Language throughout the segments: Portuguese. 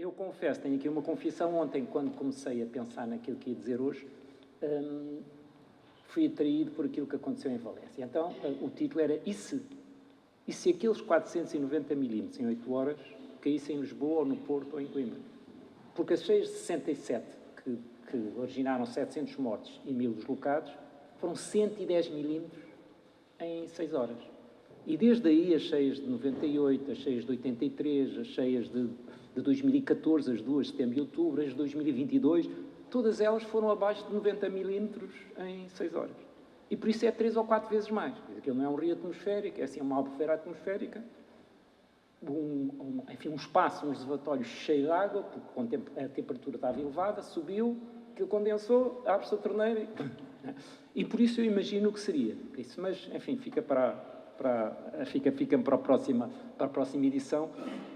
Eu confesso, tenho aqui uma confissão. Ontem, quando comecei a pensar naquilo que ia dizer hoje, fui atraído por aquilo que aconteceu em Valência. Então, o título era E se aqueles 490 milímetros em 8 horas caíssem em Lisboa, ou no Porto, ou em Coimbra? Porque as cheias de 67, que originaram 700 mortos e 1000 deslocados, foram 110 milímetros em 6 horas. E desde aí, as cheias de 98, as cheias de 83, as cheias de 2014, as duas, setembro e outubro, as de 2022, todas elas foram abaixo de 90 milímetros em 6 horas. E por isso é 3 ou 4 vezes mais. Aquilo não é um rio atmosférico, é assim uma albufeira atmosférica, enfim, um espaço, um reservatório cheio de água, porque a temperatura estava elevada, subiu, aquilo condensou, abre-se a torneira e por isso eu imagino o que seria isso. Mas, enfim, fica para a próxima edição.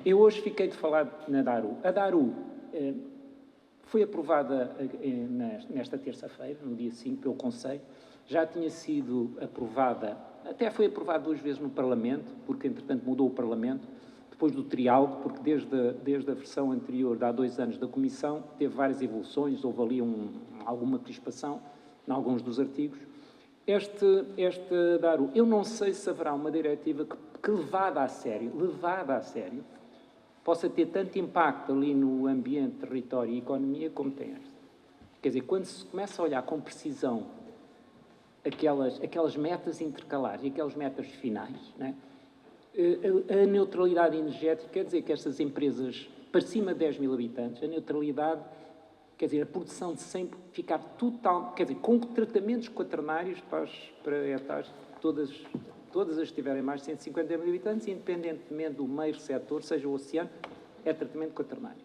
Eu hoje fiquei de falar na Daru. A Daru foi aprovada nesta terça-feira, no dia 5, pelo Conselho. Já tinha sido aprovada, até foi aprovada 2 vezes no Parlamento, porque, entretanto, mudou o Parlamento, depois do triálogo, porque desde a versão anterior, de há 2 anos, da Comissão, teve várias evoluções, houve ali alguma crispação em alguns dos artigos. Este Daru, eu não sei se haverá uma diretiva que levada a sério, possa ter tanto impacto ali no ambiente, território e economia como tem esta. Quer dizer, quando se começa a olhar com precisão aquelas metas intercalares e aquelas metas finais, né? A neutralidade energética quer dizer que estas empresas, para cima de 10 mil habitantes, a neutralidade, quer dizer, a produção de sempre ficar total, quer dizer, com tratamentos quaternários para hectares, todas as que tiverem mais de 150 mil habitantes, independentemente do meio setor, seja o oceano, é tratamento quaternário.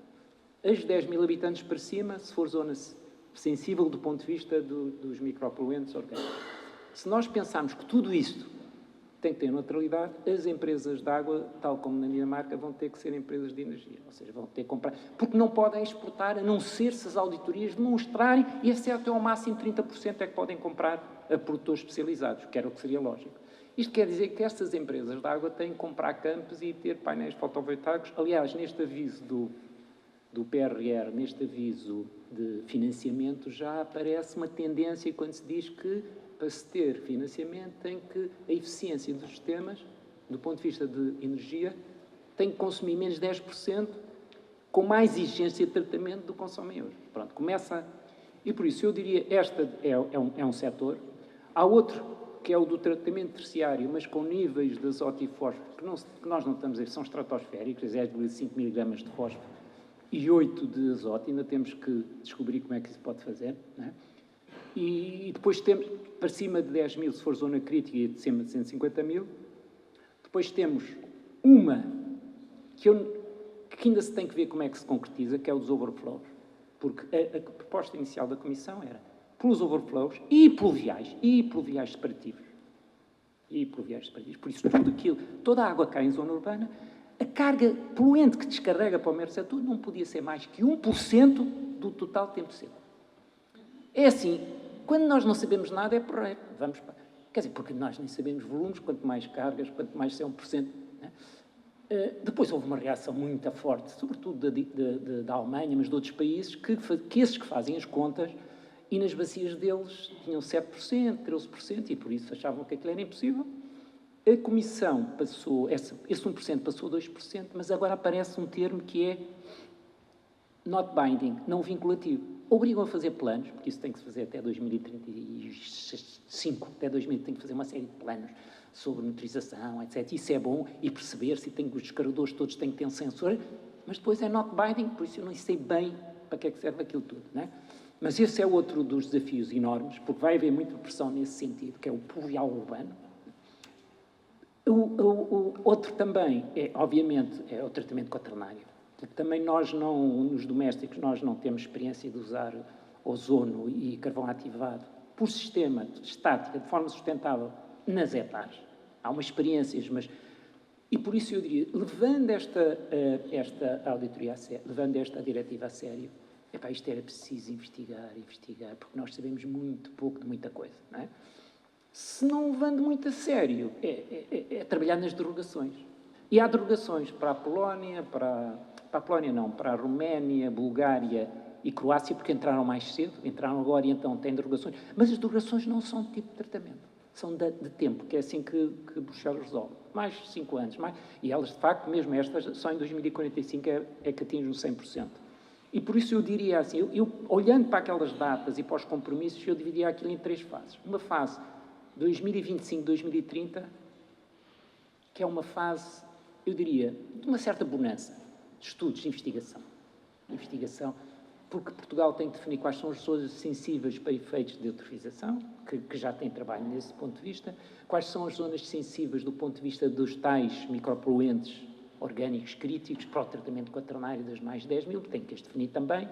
As 10 mil habitantes para cima, se for zona sensível do ponto de vista dos micropoluentes orgânicos. Se nós pensarmos que tudo isto tem que ter neutralidade, as empresas de água, tal como na Dinamarca, vão ter que ser empresas de energia. Ou seja, vão ter que comprar, porque não podem exportar, a não ser se as auditorias demonstrarem, e esse é até ao máximo 30% é que podem comprar a produtores especializados, que era o que seria lógico. Isto quer dizer que estas empresas de água têm que comprar campos e ter painéis fotovoltaicos. Aliás, neste aviso do PRR, neste aviso de financiamento, já aparece uma tendência quando se diz que, para se ter financiamento, a eficiência dos sistemas, do ponto de vista de energia, tem que consumir menos 10%, com mais exigência de tratamento do que consomem hoje. Pronto, começa... E por isso, eu diria, este é um setor. Há outro, que é o do tratamento terciário, mas com níveis de azoto e fósforo, que nós não estamos a ver, são estratosféricos, é de 5 mg de fósforo e 8 de azoto, ainda temos que descobrir como é que isso pode fazer, não é? E depois temos, para cima de 10 mil, se for zona crítica, e de cima de 150 mil. Depois temos uma que ainda se tem que ver como é que se concretiza, que é o dos overflows. Porque a proposta inicial da Comissão era pelos overflows e pluviais separativos. Por isso, tudo aquilo, toda a água cai em zona urbana, a carga poluente que descarrega para o mero setor não podia ser mais que 1% do total tempo seco. É assim, quando nós não sabemos nada, é porreiro. Quer dizer, porque nós nem sabemos volumes, quanto mais cargas, quanto mais ser 1%. Né? Depois houve uma reação muito forte, sobretudo da Alemanha, mas de outros países, que esses que fazem as contas, e nas bacias deles tinham 7%, 13%, e por isso achavam que aquilo era impossível. A Comissão passou, esse 1% passou a 2%, mas agora aparece um termo que é not binding, não vinculativo. Obrigam a fazer planos, porque isso tem que se fazer até 2035, até 2000 tem que fazer uma série de planos sobre monitorização, etc. Isso é bom, e perceber se os descarregadores todos têm que ter um sensor, mas depois é not binding, por isso eu não sei bem para que é que serve aquilo tudo, não é? Mas esse é outro dos desafios enormes, porque vai haver muita pressão nesse sentido, que é o pluvial urbano. O outro também, obviamente, é o tratamento quaternário. Porque também nos domésticos, nós não temos experiência de usar ozono e carvão ativado por sistema estática, de forma sustentável, nas hectares. Há umas experiências, mas... E por isso eu diria, levando esta auditoria a sério, levando esta diretiva a sério, isto era preciso investigar, porque nós sabemos muito pouco de muita coisa, não é? Se não levando muito a sério, é trabalhar nas derogações. E há derogações para a Polónia, para para a Polónia não, para a Roménia, Bulgária e Croácia, porque entraram mais cedo, entraram agora e então têm derogações. Mas as derogações não são de tipo de tratamento, são de tempo, que é assim que Bruxelas resolve. Mais 5 anos, mais, e elas, de facto, mesmo estas, só em 2045 é que atingem o 100%. E por isso eu diria assim, eu olhando para aquelas datas e para os compromissos, eu dividia aquilo em 3 fases. Uma fase 2025-2030, que é uma fase, eu diria, de uma certa bonança, de estudos, de investigação. Porque Portugal tem que definir quais são as zonas sensíveis para efeitos de eutrofização, que já tem trabalho nesse ponto de vista, quais são as zonas sensíveis do ponto de vista dos tais micropoluentes orgânicos críticos para o tratamento quaternário das mais de 10 mil, que tem que as definir também,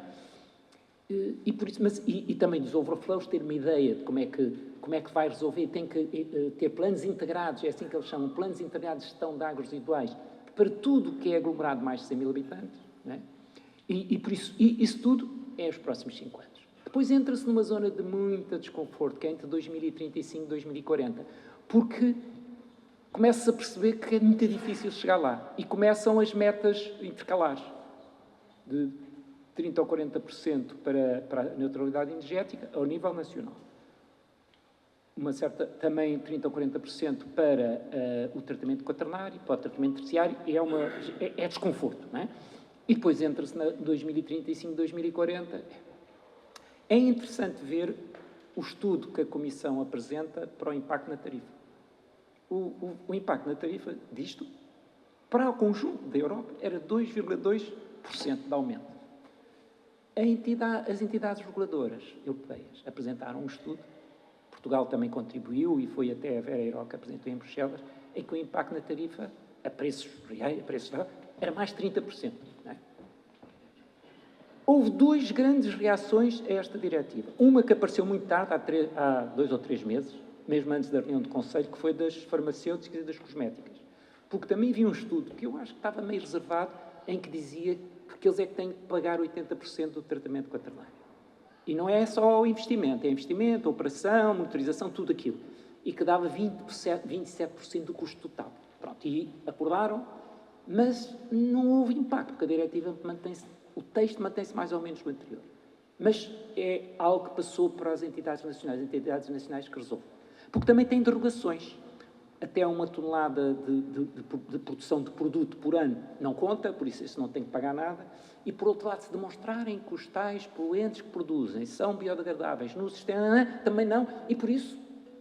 e, por isso, e também dos overflows, ter uma ideia de como é que vai resolver, tem que ter planos integrados, é assim que eles chamam, planos integrados de gestão de águas residuais, para tudo o que é aglomerado mais de 100 mil habitantes, não é? E por isso, isso tudo é os próximos 5 anos. Depois entra-se numa zona de muito desconforto, que é entre 2035 e 2040, porque começa-se a perceber que é muito difícil chegar lá. E começam as metas intercalares, de 30% ou 40% para a neutralidade energética ao nível nacional. Também 30% ou 40% para o tratamento quaternário, para o tratamento terciário, é desconforto, não é? E depois entra-se na 2035, 2040. É interessante ver o estudo que a Comissão apresenta para o impacto na tarifa. O impacto na tarifa disto, para o conjunto da Europa, era 2,2% de aumento. As entidades reguladoras europeias apresentaram um estudo, Portugal também contribuiu e foi até a Vera Eiro que apresentou em Bruxelas, em que o impacto na tarifa, a preços reais, era mais 30%. Não é? Houve 2 grandes reações a esta diretiva. Uma que apareceu muito tarde, há 2 ou 3 meses, mesmo antes da reunião do Conselho, que foi das farmacêuticas e das cosméticas. Porque também vi um estudo, que eu acho que estava meio reservado, em que dizia que eles é que têm que pagar 80% do tratamento quaternário. E não é só o investimento, é investimento, operação, monitorização, tudo aquilo. E que dava 27% do custo total. Pronto, e acordaram, mas não houve impacto, porque a diretiva mantém-se, o texto mantém-se mais ou menos no anterior. Mas é algo que passou para as entidades nacionais que resolvem. Porque também tem derogações. Até 1 tonelada de produção de produto por ano não conta, por isso não tem que pagar nada. E, por outro lado, se demonstrarem que os tais poluentes que produzem são biodegradáveis no sistema, também não. E, por isso,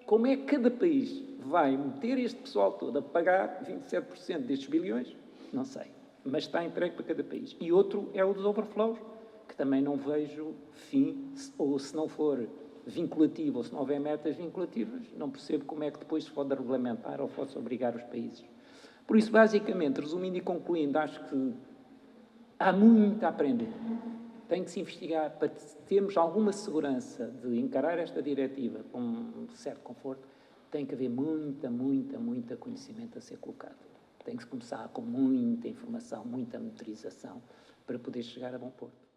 como é que cada país vai meter este pessoal todo a pagar 27% destes bilhões? Não sei. Mas está entregue para cada país. E outro é o dos overflows, que também não vejo fim, ou se não for vinculativo, ou se não houver metas vinculativas, não percebo como é que depois se pode regulamentar ou pode-se obrigar os países. Por isso, basicamente, resumindo e concluindo, acho que há muito a aprender. Tem que se investigar para termos alguma segurança de encarar esta diretiva com um certo conforto. Tem que haver muita conhecimento a ser colocado. Tem que se começar com muita informação, muita monitorização para poder chegar a bom porto.